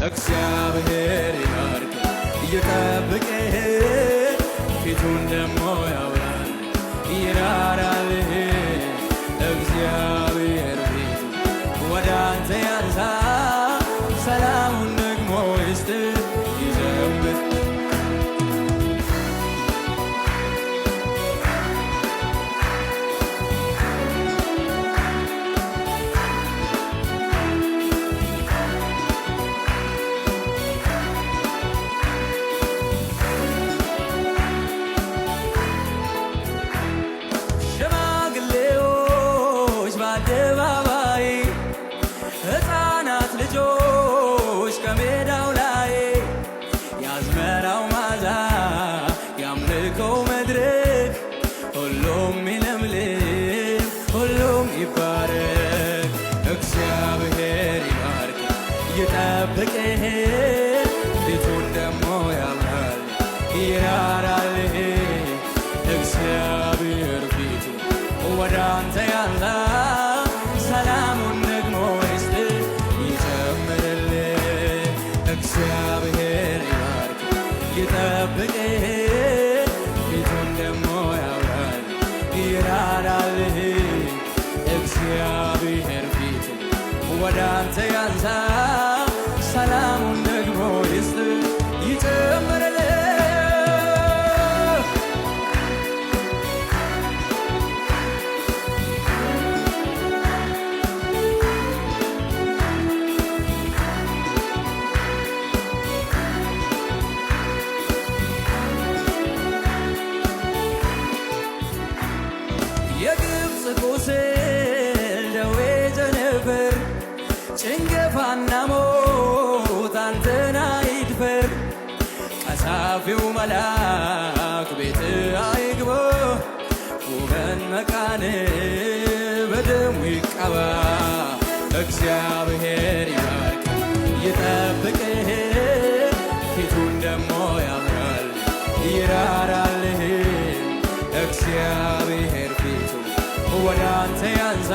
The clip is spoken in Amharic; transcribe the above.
እግዚአብሔር ይባርክ ይጠብቅህ ፊቱን ደሞ ያብራል ይራራልህ እግዚአብሔር ፊቱ ወደ አንተ ያንሳ ሰላሙን ደግሞ ይስጥህ ይዘምር አደባባይ ሕፃናት ልጆች ከሜዳው ላይ ያዝመራው ማዛ ያምልከው መድረክ ሁሉም ይለምልም ሁሉም ይባረክ እግዚአብሔር ይባርክ ይጠብቅህ ፊቱን ደሞ ያብራል ይራራልህ እግዚአብሔር ፊቱ ወደ አንተ ያንሳ ሰላሙን ደግሞ ይስጥህ ይጨምርልህ እግዚአብሔር ይባርክ ይጠብቅህ ፊቱን ደግሞ ያብራል ይራራልህ እግዚአብሔር ፊቱ ወደ አንተ ያንሳ ሰላሙን ደግሞ ይስጥህ ይጨምርልህ የግብፅ ቁስል ደዌ ቸነፈር ጭንገፋና ሞት አንተን አይድፈር ቀሳፊው መልአክ ቤት አይግባ ውበን መቃን በደሙ ይቀባ እግዚአብሔር ይባርክ ይጠብቅህ ፊቱን ደሞ ያብራል ይራራልህ እግዚአብሔር ፊቱ ወደ አንተ ያንሳ